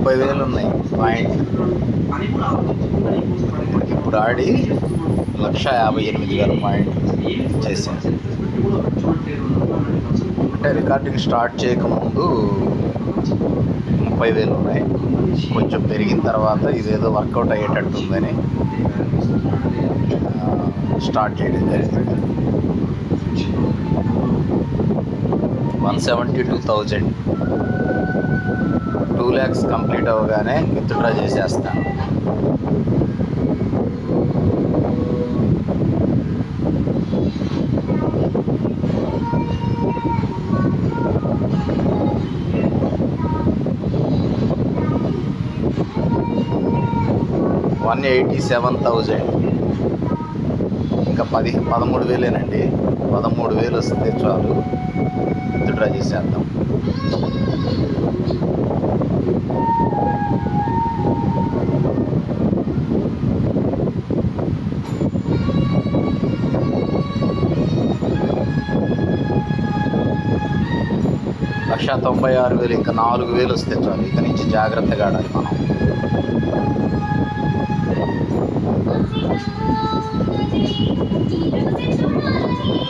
30,000 ఉన్నాయి పాయింట్. ఇప్పుడు ఆడి 158,000 పాయింట్ చేశాను. అంటే రికార్డింగ్ స్టార్ట్ చేయకముందు 30,000 ఉన్నాయి. కొంచెం పెరిగిన తర్వాత ఇదేదో వర్కౌట్ అయ్యేటట్టుందని స్టార్ట్ చేయడం జరిగింది. 172,000 2 lakhs కంప్లీట్ అవ్వగానే విత్డ్రా చేసేస్తాను. $187,000 ఇంకా 13,000 13,000 వస్తే చాలు విత్డ్రా చేసేద్దాం. $196,000 ఇంకా 4,000 వస్తే చాలు. ఇక నుంచి జాగ్రత్తగా ఆడాలి మనం.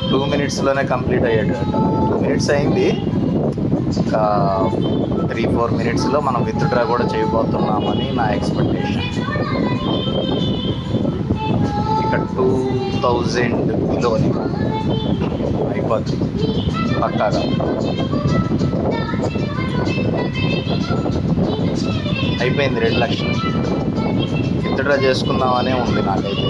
టూ మినిట్స్లోనే కంప్లీట్ అయ్యేటట్టు. 2 minutes అయింది. ఇంకా 3-4 minutesలో మనం విత్డ్రా కూడా చేయబోతున్నామని నా ఎక్స్పెక్టేషన్. ఇక 2,000 కిలోని అయిపోతుంది పక్కాగా. అయిపోయింది. 2 లక్షలు విత్డ్రా చేసుకుందామనే ఉంది నాకైతే.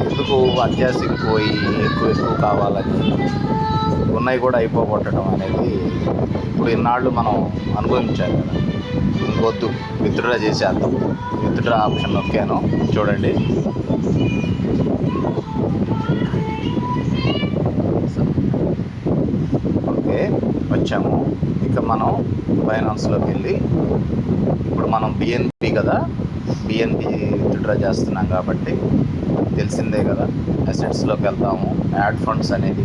ఎందుకు అత్యాశకి పోయి ఎక్కువ కావాలని ఉన్నాయి కూడా అయిపోగొట్టడం అనేది ఇప్పుడు ఇన్నాళ్ళు మనం అనుభవించాలి కదా. ఇంకొద్దు, విత్డ్రా చేసేద్దాం. విత్డ్రా ఆప్షన్ నొక్కాను, చూడండి. ఓకే, వచ్చాము. ఇక మనం ఫైనాన్స్లోకి వెళ్ళి ఇప్పుడు మనం బిఎన్పి కదా, బిఎన్పి విత్డ్రా చేస్తున్నాం కాబట్టి తెలిసిందే కదా. అసెట్స్లోకి వెళ్తాము. యాడ్ ఫండ్స్ అనేది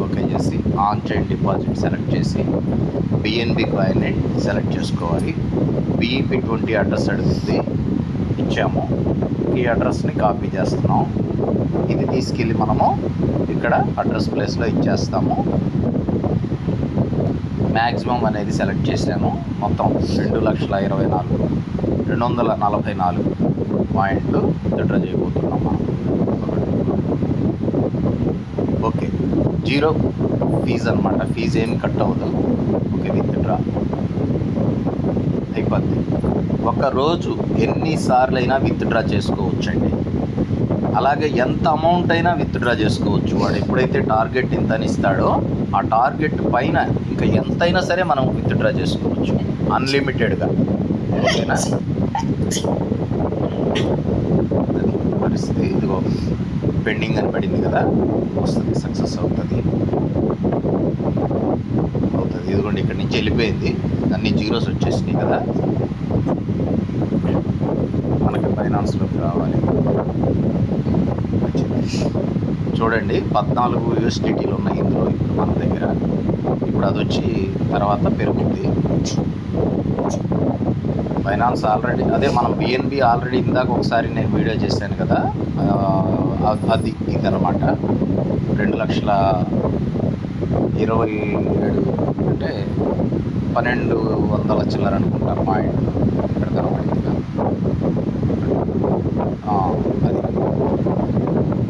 ఓకే చేసి ఆన్ చైన్ డిపాజిట్ సెలెక్ట్ చేసి బిఎన్బి కాయిన్ సెలెక్ట్ చేసుకోవాలి. BEP20 అడ్రస్ అడుగుతుంది, ఇచ్చాము. ఈ అడ్రస్ని కాపీ చేస్తున్నాం. ఇది తీసుకెళ్ళి మనము ఇక్కడ అడ్రస్ ప్లేస్లో ఇచ్చేస్తాము. మ్యాక్సిమం అనేది సెలెక్ట్ చేశాను. మొత్తం 2,24,244 పాయింట్లు విత్డ్రా చేయబోతున్నాం మనం. ఓకే, 0 ఫీజు అనమాట. ఫీజు ఏమి కట్ అవ్వదు. ఓకే, విత్డ్రా అయిపోద్ది. ఒకరోజు ఎన్నిసార్లు అయినా విత్డ్రా చేసుకోవచ్చండి. అలాగే ఎంత అమౌంట్ అయినా విత్డ్రా చేసుకోవచ్చు. వాడు ఎప్పుడైతే టార్గెట్ ఇంత అని ఇస్తాడో ఆ టార్గెట్ పైన ఇంకా ఎంతైనా సరే మనం విత్డ్రా చేసుకోవచ్చు అన్లిమిటెడ్గా. ఓకేనా? పరిస్థితి ఇదిగో పెండింగ్ అని పడింది కదా, వస్తుంది, సక్సెస్ అవుతుంది. ఇదిగోండి ఇక్కడి నుంచి వెళ్ళిపోయింది. అన్ని జీరోస్ వచ్చేసినాయి కదా. మనకి ఫైనాన్స్లోకి రావాలి. చూడండి 14 USDTలు ఉన్నాయి ఇందులో ఇప్పుడు మన దగ్గర. ఇప్పుడు అది వచ్చి తర్వాత పెరుగుద్ది. ఫైనాన్స్ ఆల్రెడీ అదే మనం బిఎన్బి ఆల్రెడీ ఇందాక ఒకసారి నేను వీడియో చేశాను కదా, అది ఇదనమాట. 2,27,000 అంటే 1,200 చిల్లర అనుకుంటా పాయింట్. ఇక్కడ కనబడింది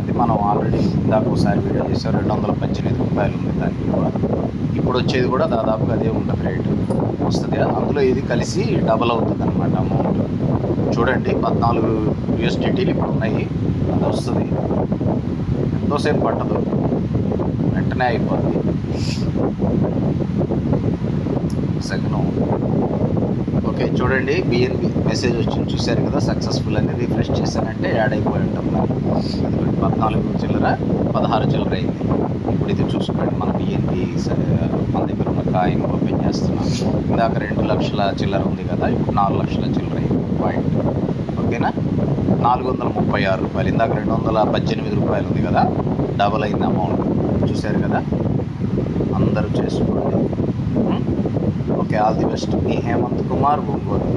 అది మనం ఆల్రెడీ ఇందాక ఒకసారి వీడియో చేసాం. $218 ఉంది దానికి కూడా. ఇప్పుడు వచ్చేది కూడా దాదాపుగా అదే ఉంటుంది, రేటు వస్తుంది. అందులో ఇది కలిసి డబల్ అవుతుంది అనమాట అమౌంట్. చూడండి 14 USDTలు ఇప్పుడు ఉన్నాయి. అది వస్తుంది. ఎంత ఎంతోసేపు పట్టదు, వెంటనే అయిపోద్ది. సెకండ్ ఓకే చూడండి, బిఎన్బి మెసేజ్ వచ్చింది చూశారు కదా, సక్సెస్ఫుల్ అని రిఫ్రెష్ చేశానంటే యాడ్ అయిపోయి ఉంటుంది. అది 14 చిల్లర 16 చిల్లర అయింది. ఇప్పుడు ఇది చూసుకోండి, మన బిఎన్బి మన దగ్గర ఉన్న కాయిన్ ఓపెన్ చేస్తున్నాం. ఇందాక 2 లక్షల చిల్లర ఉంది కదా, ఇప్పుడు 4 లక్షల చిల్లర అయింది పాయింట్. ఓకేనా, 436 రూపాయలు. ఇందాక 218 రూపాయలు ఉంది కదా, డబల్ అయింది అమౌంట్. చూశారు కదా, అందరూ చేసుకోండి. Okay, all the best. మీ హేమంత్ కుమార్ ఒంగోలు.